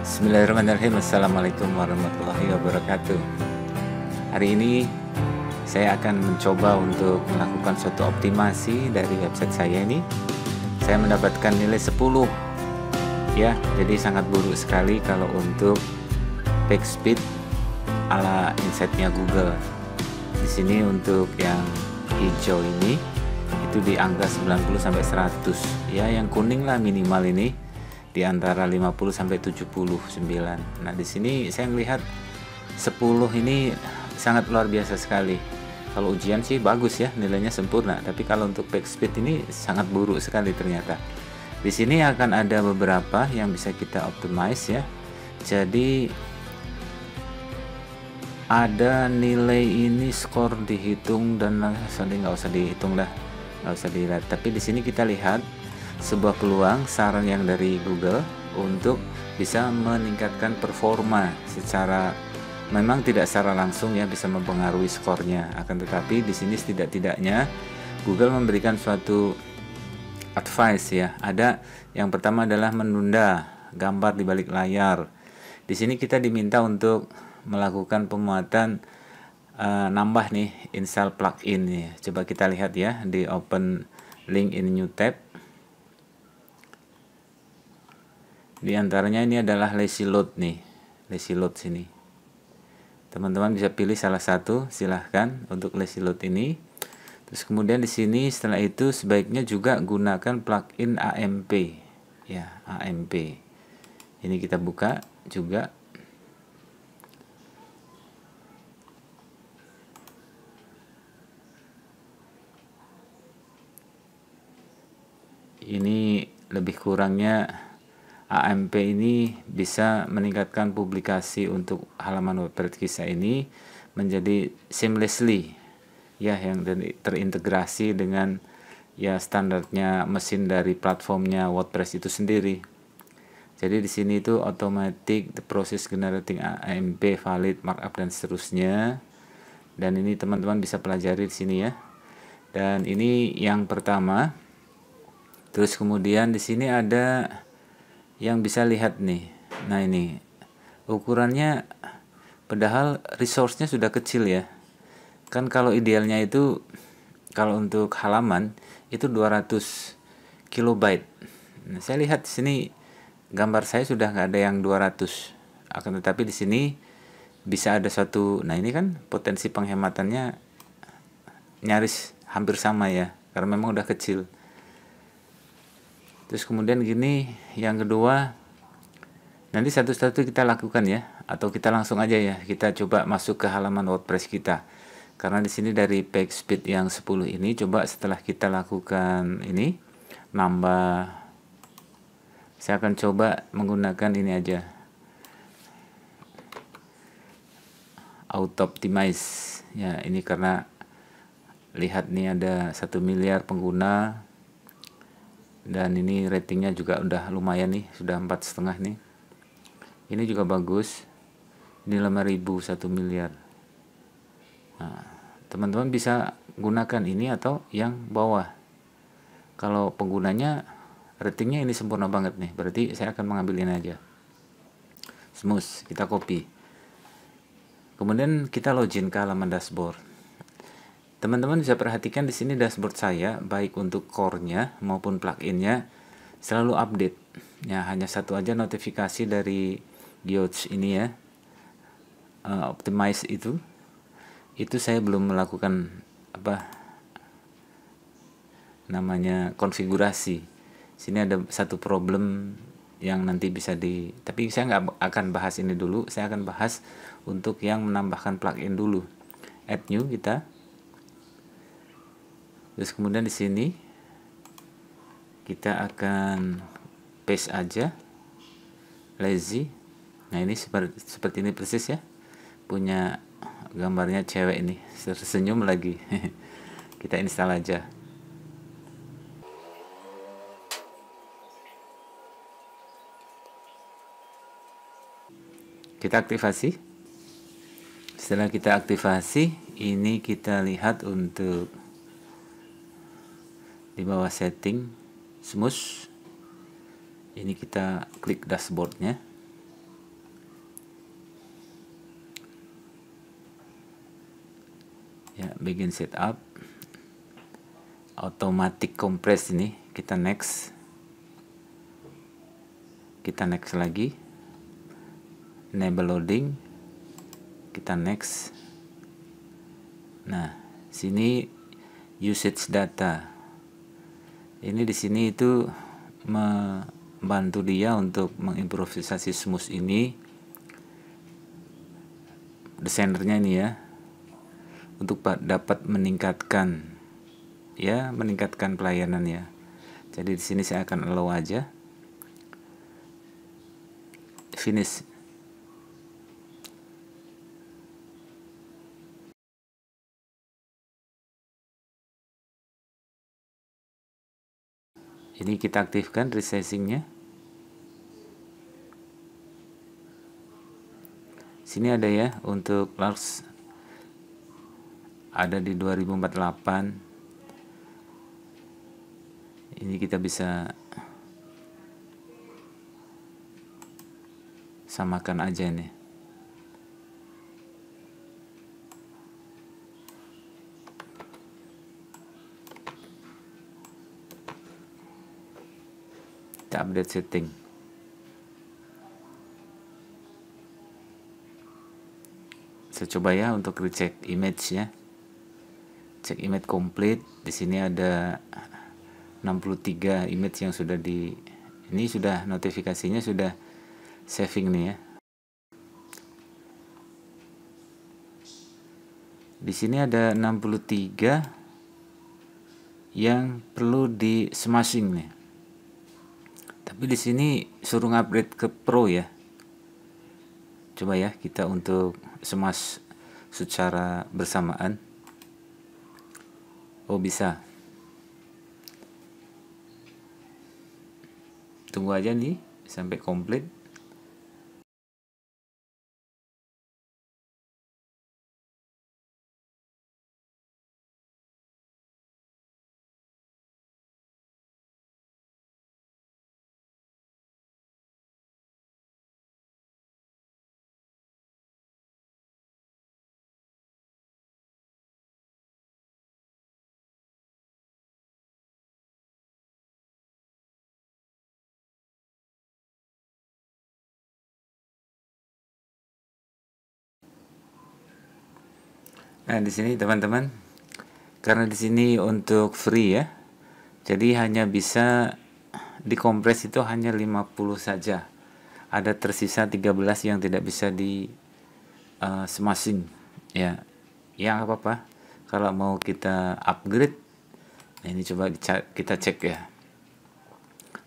Bismillahirrahmanirrahim. Assalamualaikum warahmatullahi wabarakatuh. Hari ini saya akan mencoba untuk melakukan suatu optimasi dari website saya ini. Saya mendapatkan nilai 10 ya, jadi sangat buruk sekali kalau untuk page speed ala insight-nya Google. Di sini untuk yang hijau ini itu di angka 90 sampai 100 ya, yang kuning lah minimal ini di antara 50 sampai 79. Nah, di sini saya melihat 10 ini sangat luar biasa sekali. Kalau ujian sih bagus ya, nilainya sempurna, tapi kalau untuk page speed ini sangat buruk sekali ternyata. Di sini akan ada beberapa yang bisa kita optimize ya. Jadi ada nilai ini skor dihitung dan nggak usah dihitung lah, nggak usah dilihat. Tapi di sini kita lihat sebuah peluang saran yang dari Google untuk bisa meningkatkan performa secara, memang tidak secara langsung ya bisa mempengaruhi skornya, akan tetapi di sini setidak-tidaknya Google memberikan suatu advice ya. Ada yang pertama adalah menunda gambar di balik layar. Di sini kita diminta untuk melakukan pemuatan nambah nih install plugin nih. Coba kita lihat ya di open link in new tab. Di antaranya ini adalah lazy load nih, lazy load sini. Teman-teman bisa pilih salah satu, silahkan untuk lazy load ini. Terus kemudian di sini setelah itu sebaiknya juga gunakan plugin AMP ya, AMP. Ini kita buka juga. Ini lebih kurangnya AMP ini bisa meningkatkan publikasi untuk halaman web kita ini menjadi seamlessly ya, yang terintegrasi dengan ya standarnya mesin dari platformnya WordPress itu sendiri. Jadi di sini itu automatic the process generating AMP valid markup dan seterusnya. Dan ini teman-teman bisa pelajari di sini ya. Dan ini yang pertama. Terus kemudian di sini ada yang bisa lihat nih. Nah, ini ukurannya padahal resource-nya sudah kecil ya. Kan kalau idealnya itu kalau untuk halaman itu 200 kilobyte. Nah, saya lihat di sini gambar saya sudah nggak ada yang 200. Akan tetapi di sini bisa ada satu. Nah, ini kan potensi penghematannya nyaris hampir sama ya, karena memang udah kecil. Terus kemudian gini, yang kedua, nanti satu-satu kita lakukan ya, atau kita langsung aja ya, kita coba masuk ke halaman WordPress kita. Karena di sini dari page speed yang 10 ini, coba setelah kita lakukan ini, nambah, saya akan coba menggunakan ini aja, auto optimize ya. Ini karena lihat nih ada 1 miliar pengguna. Dan ini ratingnya juga udah lumayan nih, sudah 4,5 nih. Ini juga bagus. Ini 5.000 1 miliar. Nah, teman-teman bisa gunakan ini atau yang bawah. Kalau penggunanya ratingnya ini sempurna banget nih, berarti saya akan mengambil ini aja. Smooth, kita copy. Kemudian kita login ke halaman dashboard. Teman-teman bisa perhatikan di sini dashboard saya, baik untuk core-nya maupun plugin-nya selalu update. Ya, hanya satu aja notifikasi dari Geodes ini ya, optimize itu saya belum melakukan apa namanya konfigurasi. Sini ada satu problem yang nanti bisa tapi saya nggak akan bahas ini dulu. Saya akan bahas untuk yang menambahkan plugin dulu. Add new kita. Terus kemudian di sini kita akan paste aja lazy. Nah, ini seperti ini persis ya. Punya gambarnya cewek ini, tersenyum lagi. Kita install aja. Kita aktifasi. Setelah kita aktifasi, ini kita lihat untuk di bawah setting smooth. Ini kita klik dashboardnya. ya, begin setup, automatic compress ini kita next lagi, enable loading, kita next. Nah, sini usage data. Ini di sini itu membantu dia untuk mengimprovisasi smooth ini. Desainernya ini ya, untuk dapat meningkatkan pelayanan ya. Jadi di sini saya akan allow aja. Finish. Ini kita aktifkan resizingnya. Sini ada ya, untuk large ada di 2048. Ini kita bisa samakan aja nih. Kita update setting. Saya coba ya untuk recheck image ya. Cek image complete. Di sini ada 63 image yang sudah ini sudah notifikasinya sudah saving nih ya. Di sini ada 63 yang perlu di smashing nih. Tapi di sini suruh upgrade ke Pro ya. Coba ya kita untuk smash secara bersamaan. Oh bisa. Tunggu aja nih sampai komplit. Nah, di sini teman-teman, karena di sini untuk free ya. Jadi hanya bisa dikompres itu hanya 50 saja. Ada tersisa 13 yang tidak bisa di smashing ya. Ya apa-apa. Kalau mau kita upgrade, nah ini coba kita cek ya.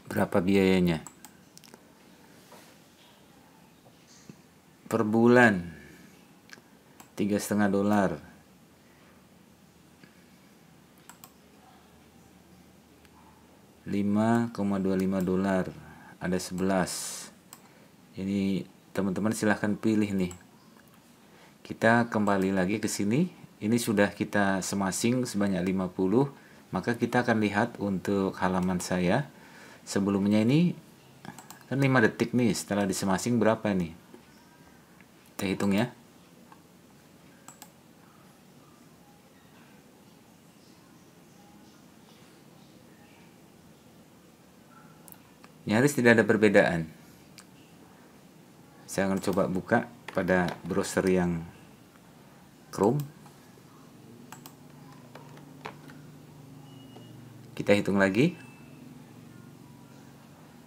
Berapa biayanya? Per bulan $3,5. 5,25 dolar, ada 11. Ini teman-teman silahkan pilih nih. Kita kembali lagi ke sini. Ini sudah kita smashing sebanyak 50. Maka kita akan lihat untuk halaman saya. Sebelumnya ini kan 5 detik nih, setelah di smashing berapa nih? Kita hitung ya. Nyaris tidak ada perbedaan. Saya akan coba buka pada browser yang Chrome. Kita hitung lagi.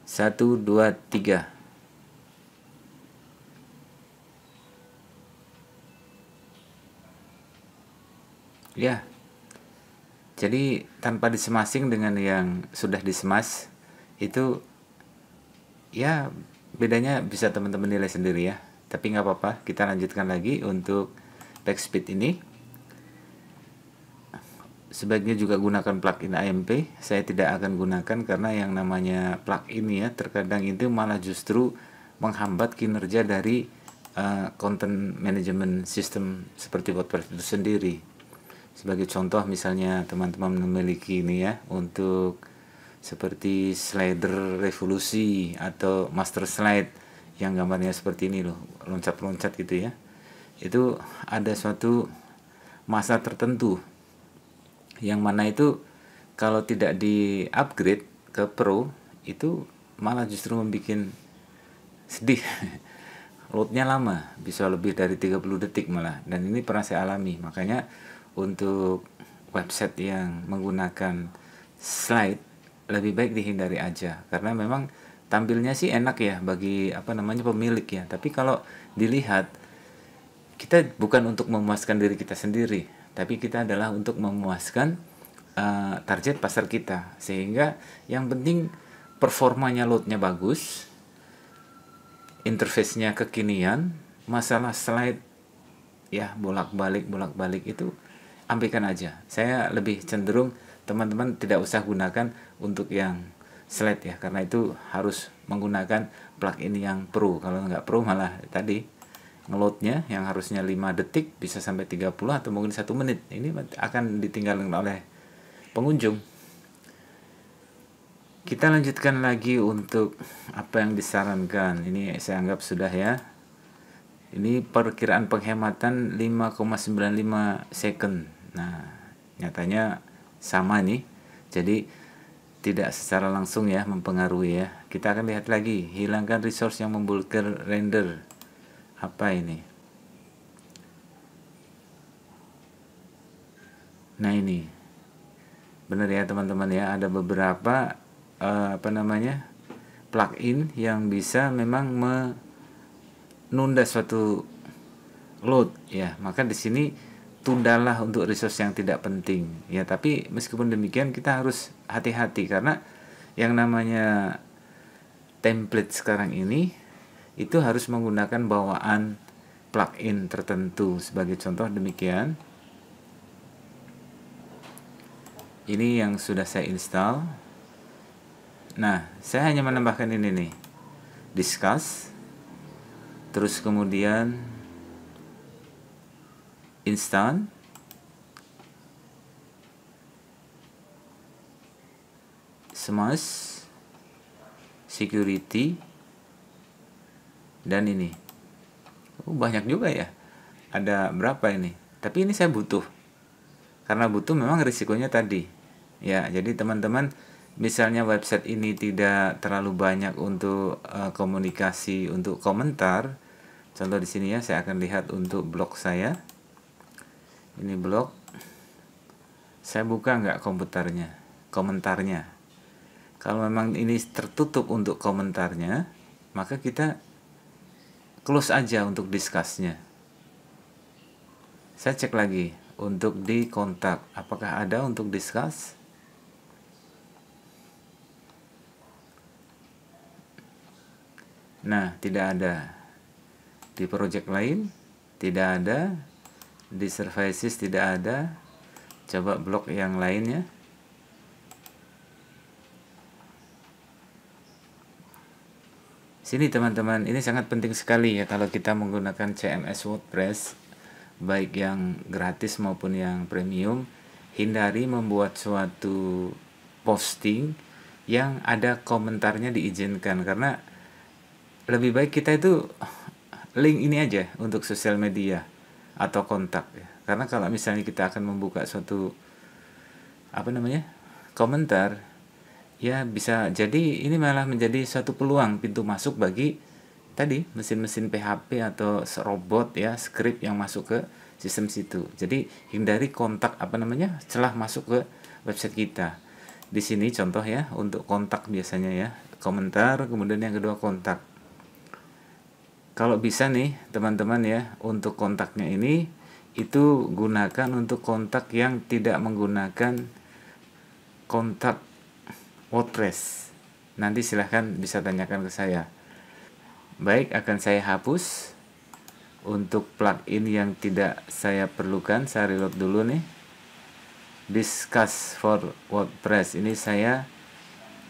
1, 2, 3. Ya. Jadi tanpa dismashing dengan yang sudah dismash itu ya bedanya bisa teman-teman nilai sendiri ya. Tapi nggak apa-apa, kita lanjutkan lagi untuk backspeed ini. Sebaiknya juga gunakan plugin AMP. Saya tidak akan gunakan karena yang namanya plugin ya terkadang itu malah justru menghambat kinerja dari content management system seperti WordPress itu sendiri. Sebagai contoh misalnya teman-teman memiliki ini ya untuk seperti slider revolusi atau master slide yang gambarnya seperti ini loh, loncat-loncat gitu ya. Itu ada suatu masa tertentu, yang mana itu kalau tidak di upgrade ke Pro itu malah justru membuat sedih. Loadnya lama, bisa lebih dari 30 detik malah, dan ini pernah saya alami. Makanya untuk website yang menggunakan slide lebih baik dihindari aja, karena memang tampilnya sih enak ya bagi pemilik ya, tapi kalau dilihat, kita bukan untuk memuaskan diri kita sendiri, tapi kita adalah untuk memuaskan target pasar kita, sehingga yang penting performanya, loadnya bagus, interface-nya kekinian, masalah slide ya bolak-balik itu abaikan aja. Saya lebih cenderung teman-teman tidak usah gunakan untuk yang slide ya, karena itu harus menggunakan plugin yang Pro. Kalau nggak Pro malah tadi ngeloadnya yang harusnya 5 detik bisa sampai 30 atau mungkin 1 menit. Ini akan ditinggalkan oleh pengunjung. Kita lanjutkan lagi untuk apa yang disarankan. Ini saya anggap sudah ya. Ini perkiraan penghematan 5,95 second. Nah, nyatanya sama nih. Jadi tidak secara langsung ya mempengaruhi ya. Kita akan lihat lagi, hilangkan resource yang membulker render. Apa ini? Nah, ini. Benar ya teman-teman ya, ada beberapa plugin yang bisa memang menunda suatu load ya. Maka di sini tundalah untuk resource yang tidak penting ya. Tapi meskipun demikian kita harus hati-hati, karena yang namanya template sekarang ini itu harus menggunakan bawaan plugin tertentu. Sebagai contoh demikian, ini yang sudah saya install. Nah, saya hanya menambahkan ini nih, discuss, terus kemudian instant, smash, security, dan ini. Banyak juga ya, ada berapa ini, tapi ini saya butuh, karena butuh memang risikonya tadi ya. Jadi teman-teman, misalnya website ini tidak terlalu banyak untuk komunikasi, untuk komentar. Contoh di sini ya, saya akan lihat untuk blog saya. Ini blog. Saya buka nggak komentarnya. Kalau memang ini tertutup untuk komentarnya, maka kita close aja untuk discuss-nya. Saya cek lagi untuk di kontak, apakah ada untuk discuss? Nah, tidak ada. Di project lain tidak ada, di services tidak ada. Coba blok yang lainnya. Sini teman-teman, ini sangat penting sekali ya kalau kita menggunakan CMS WordPress, baik yang gratis maupun yang premium. Hindari membuat suatu posting yang ada komentarnya diizinkan, karena lebih baik kita itu link ini aja untuk sosial media atau kontak ya. Karena kalau misalnya kita akan membuka suatu komentar, ya bisa jadi ini malah menjadi suatu peluang pintu masuk bagi tadi mesin-mesin PHP atau robot ya, script yang masuk ke sistem situ. Jadi hindari kontak celah masuk ke website kita. Di sini contoh ya untuk kontak biasanya ya, komentar, kemudian yang kedua kontak. Kalau bisa nih teman-teman ya, untuk kontaknya ini itu gunakan untuk kontak yang tidak menggunakan kontak WordPress. Nanti silahkan bisa tanyakan ke saya. Baik, akan saya hapus untuk plugin yang tidak saya perlukan. Saya reload dulu nih. Discuss for WordPress ini saya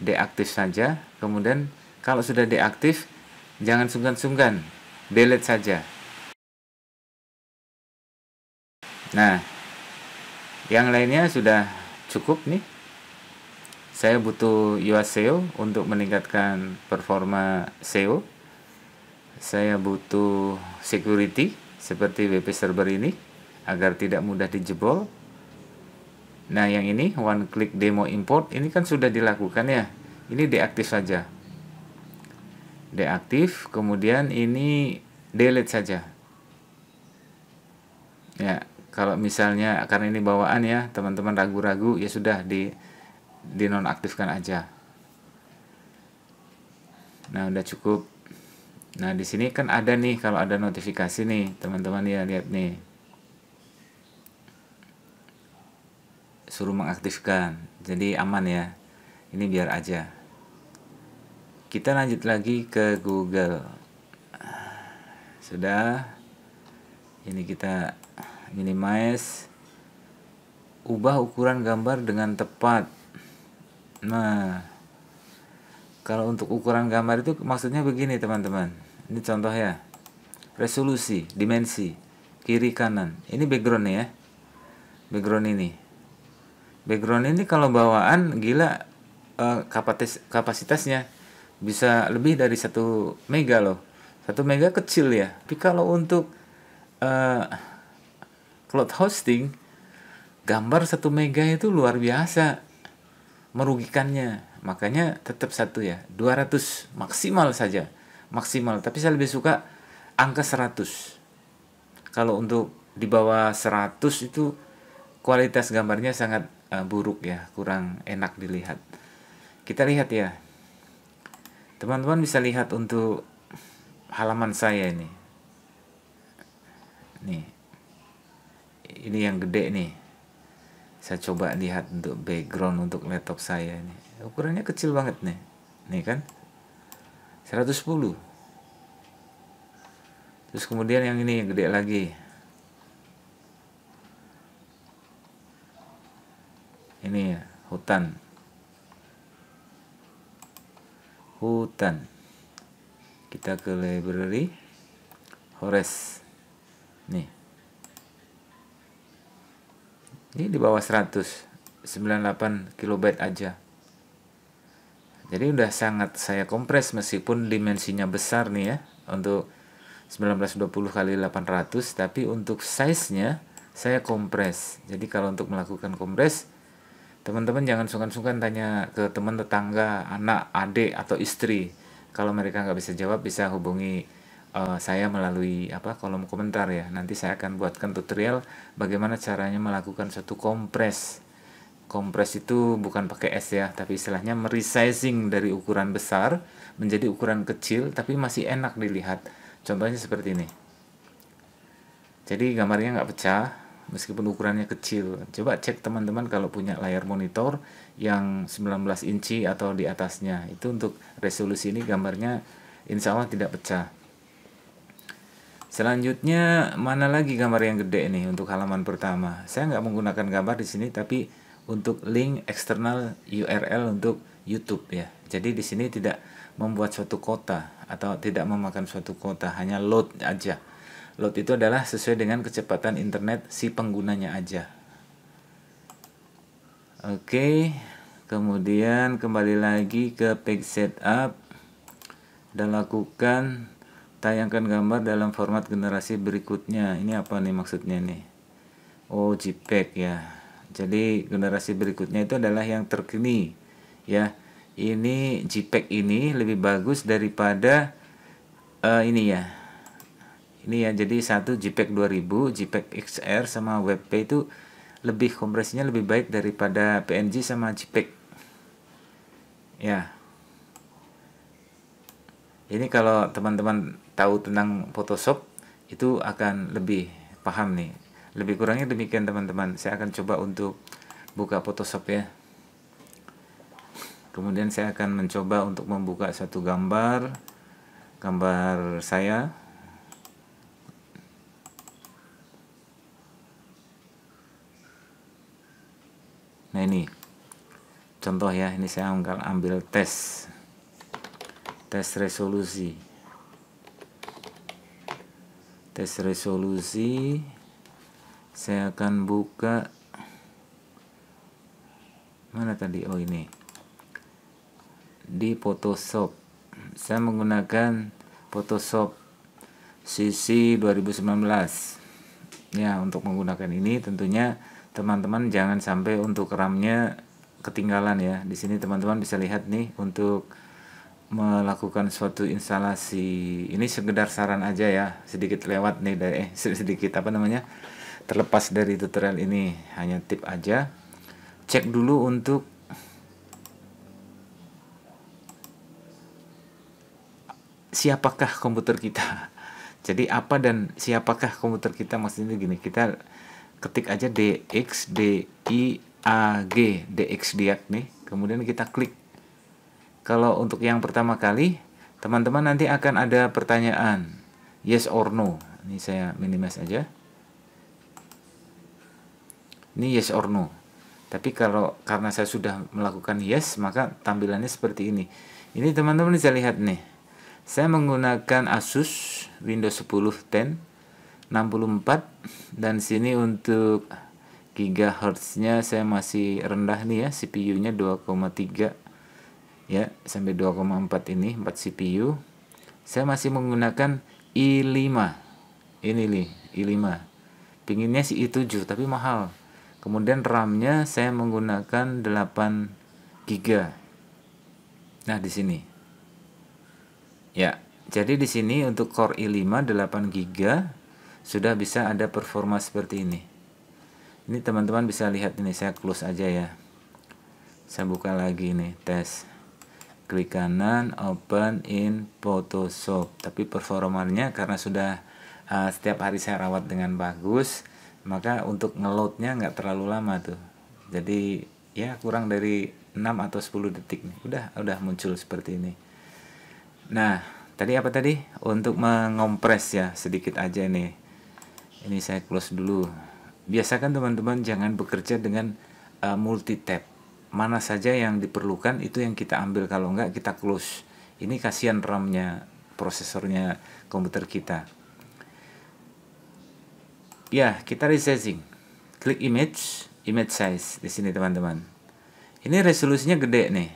deaktif saja. Kemudian kalau sudah deaktif, jangan sungkan-sungkan, delete saja. Nah, yang lainnya sudah cukup nih. Saya butuh Yoast SEO untuk meningkatkan performa SEO. Saya butuh security seperti WP server ini agar tidak mudah dijebol. Nah, yang ini one click demo import ini kan sudah dilakukan ya. Ini deaktif saja. Deaktif, kemudian ini delete saja. Ya, kalau misalnya karena ini bawaan ya, teman-teman ragu-ragu, ya sudah di nonaktifkan aja. Nah, udah cukup. Nah, di sini kan ada nih, kalau ada notifikasi nih, teman-teman ya, lihat nih. Suruh mengaktifkan. Jadi aman ya. Ini biar aja. Kita lanjut lagi ke Google. Sudah. Ini kita minimize. Ubah ukuran gambar dengan tepat. Nah, kalau untuk ukuran gambar itu maksudnya begini teman-teman. Ini contoh ya. Resolusi, dimensi, kiri kanan. Ini background ya. Background ini. Background ini kalau bawaan gila, kapasitasnya bisa lebih dari 1 mega loh. 1 mega kecil ya. Tapi kalau untuk cloud hosting, gambar 1 mega itu luar biasa merugikannya. Makanya tetap 1 ya, 200 maksimal saja. Maksimal, tapi saya lebih suka angka 100. Kalau untuk di bawah 100 itu kualitas gambarnya sangat buruk ya, kurang enak dilihat. Kita lihat ya. Teman-teman bisa lihat untuk halaman saya ini. Nih. Ini yang gede nih. Saya coba lihat untuk background untuk laptop saya ini. Ukurannya kecil banget nih. Nih kan? 110. Terus kemudian yang ini yang gede lagi. Ini ya, hutan. Hutan. Kita ke library. Horace. Nih. Ini di bawah 100. 98 kilobyte aja. Jadi udah sangat saya kompres meskipun dimensinya besar nih ya. Untuk 1920 kali 800, tapi untuk size-nya saya kompres. Jadi kalau untuk melakukan kompres, teman-teman jangan sungkan-sungkan tanya ke teman tetangga, anak, adik, atau istri. Kalau mereka nggak bisa jawab, bisa hubungi saya melalui kolom komentar ya. Nanti saya akan buatkan tutorial bagaimana caranya melakukan suatu kompres. Kompres itu bukan pakai es ya, tapi istilahnya meresizing dari ukuran besar menjadi ukuran kecil, tapi masih enak dilihat. Contohnya seperti ini. Jadi gambarnya nggak pecah, meskipun ukurannya kecil. Coba cek teman-teman kalau punya layar monitor yang 19 inci atau di atasnya. Itu untuk resolusi ini gambarnya insya Allah tidak pecah. Selanjutnya mana lagi gambar yang gede nih untuk halaman pertama. Saya nggak menggunakan gambar di sini, tapi untuk link eksternal URL untuk YouTube ya. Jadi di sini tidak membuat suatu kota atau tidak memakan suatu kota, hanya load aja. Load itu adalah sesuai dengan kecepatan internet si penggunanya aja. Oke, kemudian kembali lagi ke page setup dan lakukan tayangkan gambar dalam format generasi berikutnya. Ini apa nih maksudnya nih? Oh, JPEG ya. Jadi generasi berikutnya itu adalah yang terkini ya. Ini JPEG ini lebih bagus daripada ini ya. Ini ya, jadi satu JPEG 2000, JPEG XR sama WebP itu lebih kompresinya lebih baik daripada PNG sama JPEG. Ya. Ini kalau teman-teman tahu tentang Photoshop itu akan lebih paham nih. Lebih kurangnya demikian teman-teman. Saya akan coba untuk buka Photoshop ya. Kemudian saya akan mencoba untuk membuka satu gambar saya. Nah ini contoh ya, ini saya ambil tes resolusi. Tes resolusi saya akan buka mana tadi? Oh ini. Di Photoshop. Saya menggunakan Photoshop CC 2019. Ya, untuk menggunakan ini tentunya teman-teman jangan sampai untuk RAM-nya ketinggalan ya. Di sini teman-teman bisa lihat nih untuk melakukan suatu instalasi. Ini sekedar saran aja ya, sedikit lewat nih dari sedikit apa namanya? Terlepas dari tutorial ini, hanya tip aja. Cek dulu untuk siapakah komputer kita. Jadi apa dan siapakah komputer kita, maksudnya gini, kita ketik aja DXDIAG nih, kemudian kita klik. Kalau untuk yang pertama kali, teman-teman nanti akan ada pertanyaan yes or no. Ini saya minimize aja. Ini yes or no. Tapi karena saya sudah melakukan yes, maka tampilannya seperti ini. Ini teman-teman bisa lihat nih. Saya menggunakan Asus Windows 10 10 64 dan sini untuk gigahertznya saya masih rendah nih ya, CPU-nya 2,3 ya, sampai 2,4 ini 4 CPU. Saya masih menggunakan i5. Ini nih, i5. Pinginnya sih i7 tapi mahal. Kemudian RAM-nya saya menggunakan 8 GB. Nah, di sini. Ya, jadi di sini untuk Core i5 8 GB sudah bisa ada performa seperti ini. Ini teman-teman bisa lihat ini, saya close aja ya. Saya buka lagi nih, tes. Klik kanan, open in Photoshop. Tapi performanya karena sudah setiap hari saya rawat dengan bagus, maka untuk ngeloadnya nggak terlalu lama tuh. Jadi ya kurang dari 6 atau 10 detik nih. Udah muncul seperti ini. Nah, tadi apa tadi? Untuk mengompres ya, sedikit aja nih. Ini saya close dulu. Biasakan teman-teman jangan bekerja dengan multi tab. Mana saja yang diperlukan itu yang kita ambil, kalau enggak kita close. Ini kasihan RAM-nya, prosesornya komputer kita. Ya, kita resizing. Klik image size di sini teman-teman. Ini resolusinya gede nih.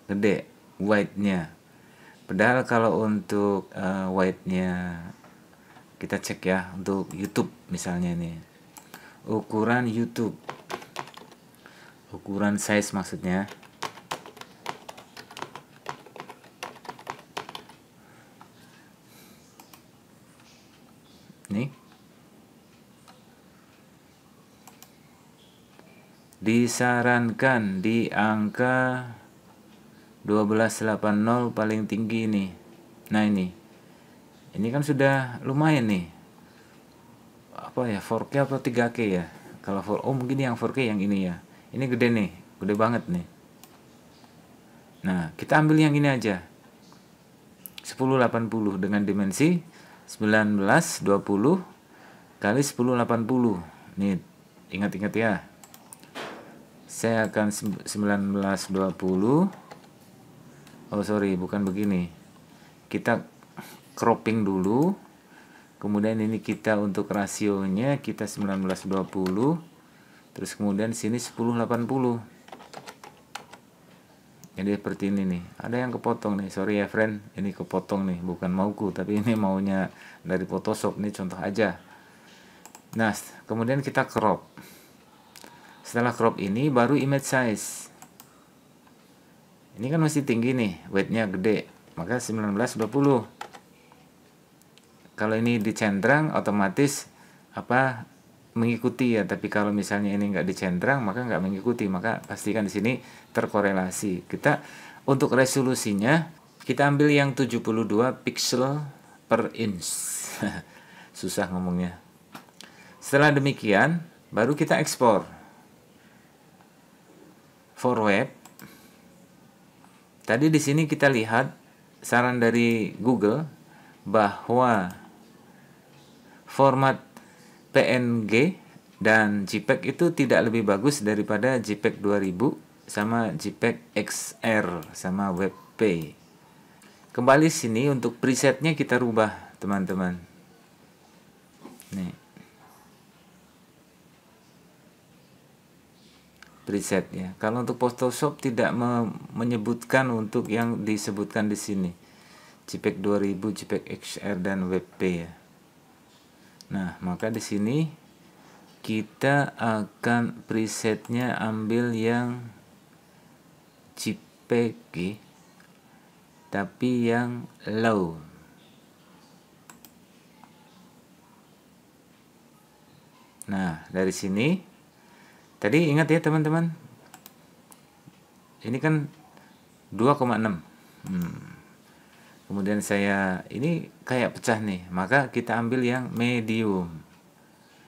Gede wide-nya. Padahal kalau untuk wide-nya kita cek ya, untuk YouTube misalnya nih. Ukuran YouTube. Ukuran size maksudnya. Nih. Disarankan di angka 1280 paling tinggi nih. Nah, ini kan sudah lumayan nih. Apa ya, 4K atau 3K ya? Kalau mungkin yang 4K yang ini ya. Ini gede nih, gede banget nih. Nah, kita ambil yang ini aja. 1080 dengan dimensi 1920 kali 1080. Nih, ingat-ingat ya. Saya akan 1920. Oh sorry, bukan begini. Kita cropping dulu. Kemudian ini kita untuk rasionya kita 1920. Terus kemudian sini 1080. Jadi seperti ini nih. Ada yang kepotong nih. Sorry ya friend, ini kepotong nih, bukan mauku, tapi ini maunya dari Photoshop nih, contoh aja. Nah, kemudian kita crop. Setelah crop ini baru image size. Ini kan masih tinggi nih, weight-nya gede, maka 1920. Kalau ini dicentrang otomatis mengikuti ya, tapi kalau misalnya ini nggak dicentrang maka nggak mengikuti, maka pastikan di sini terkorelasi. Kita untuk resolusinya kita ambil yang 72 pixel per inch. Susah ngomongnya. Setelah demikian baru kita ekspor. For web. Tadi di sini kita lihat saran dari Google bahwa format PNG dan JPEG itu tidak lebih bagus daripada JPEG 2000 sama JPEG XR sama WebP. Kembali sini untuk presetnya kita rubah teman-teman. Nih. Preset ya. Kalau untuk Photoshop tidak menyebutkan untuk yang disebutkan di sini. JPEG 2000, JPEG XR dan WebP ya. Nah, maka di sini kita akan presetnya ambil yang JPEG tapi yang low. Nah, dari sini tadi ingat ya teman-teman, ini kan 2,6. Kemudian ini kayak pecah nih, maka kita ambil yang medium.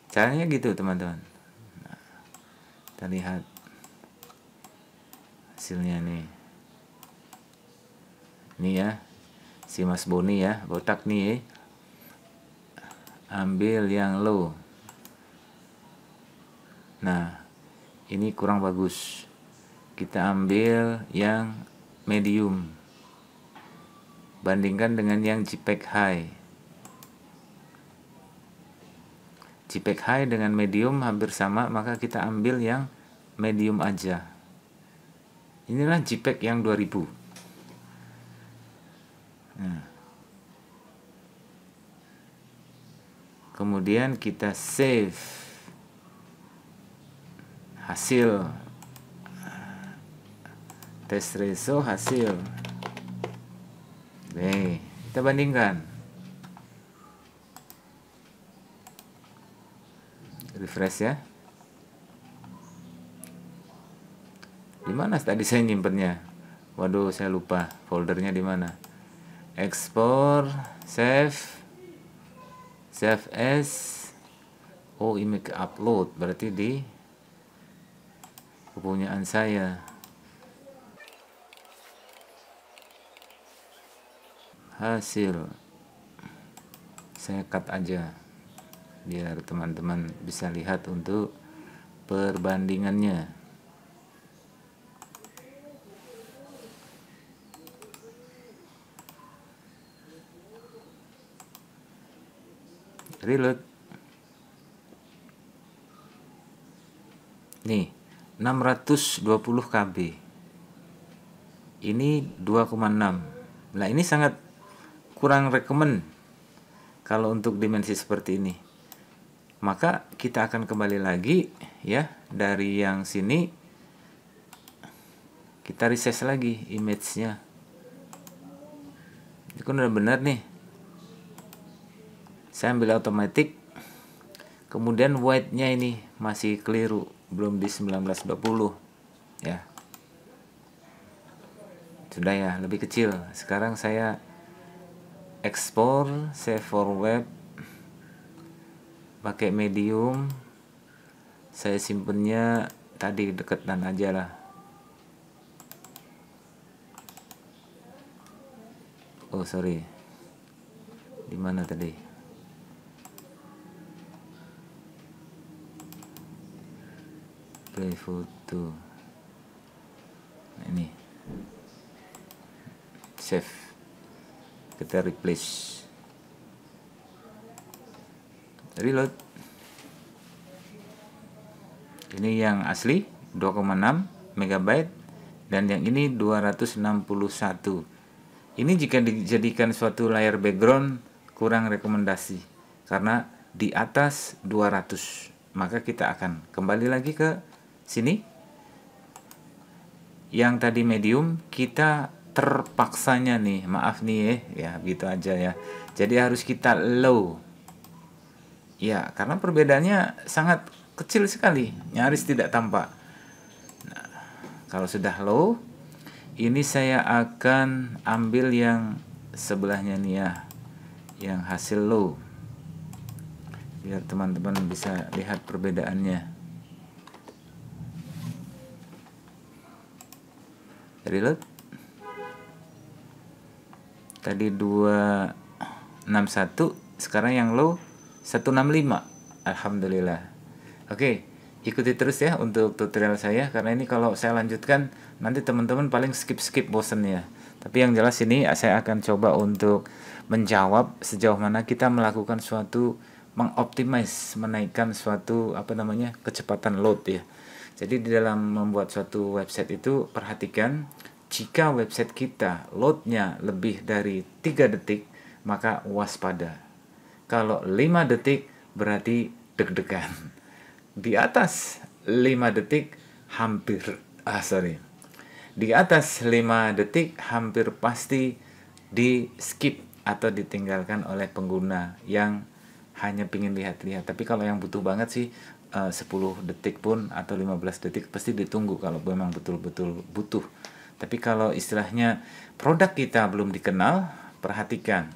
Caranya gitu teman-teman. Nah, kita lihat hasilnya nih. Ini ya, si Mas Boni ya, botak nih. Ambil yang low. Nah, ini kurang bagus. Kita ambil yang medium. Bandingkan dengan yang JPEG high. JPEG high dengan medium hampir sama, maka kita ambil yang medium aja. Inilah JPEG yang 2000. Nah. Kemudian kita save hasil, test ratio hasil. Oke, kita bandingkan. Refresh ya. Dimana tadi saya nyimpennya? Waduh, saya lupa foldernya di mana. Export, save as. Oh, image upload berarti di kepunyaan saya. Hasil saya cut aja biar teman-teman bisa lihat untuk perbandingannya. Reload. Nih 620 KB, ini 2,6. Nah, ini sangat kurang rekomen kalau untuk dimensi seperti ini. Maka kita akan kembali lagi ya, dari yang sini kita resize lagi image-nya. Ini kan udah benar nih. Saya ambil automatic. Kemudian white-nya ini masih keliru, belum di 1920 ya. Sudah ya, lebih kecil. Sekarang saya ekspor, save for web, pakai medium. Saya simpennya tadi deketan aja lah. Oh sorry, di mana tadi? Play photo. Nah, ini save, kita replace, reload. Ini yang asli 2,6 MB dan yang ini 261. Ini jika dijadikan suatu layar background kurang rekomendasi karena di atas 200. Maka kita akan kembali lagi ke sini. Yang tadi medium, kita terpaksanya nih, maaf nih ya gitu aja ya. Jadi harus kita low. Ya, karena perbedaannya sangat kecil sekali, nyaris tidak tampak. Nah, kalau sudah low, ini saya akan ambil yang sebelahnya nih ya, yang hasil low, biar teman-teman bisa lihat perbedaannya. Reload. Tadi 261, sekarang yang low 165. Alhamdulillah. Oke, ikuti terus ya untuk tutorial saya, karena ini kalau saya lanjutkan nanti teman-teman paling skip bosen ya. Tapi yang jelas ini saya akan coba untuk menjawab sejauh mana kita melakukan suatu mengoptimize, menaikkan suatu kecepatan load ya. Jadi di dalam membuat suatu website itu perhatikan, jika website kita loadnya lebih dari 3 detik maka waspada. Kalau 5 detik berarti deg-degan. Di atas 5 detik di atas 5 detik hampir pasti di skip atau ditinggalkan oleh pengguna yang hanya pingin lihat-lihat. Tapi kalau yang butuh banget sih 10 detik pun atau 15 detik pasti ditunggu kalau memang betul-betul butuh. Tapi kalau istilahnya produk kita belum dikenal, perhatikan,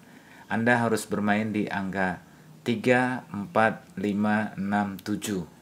Anda harus bermain di angka 3, 4, 5, 6, 7.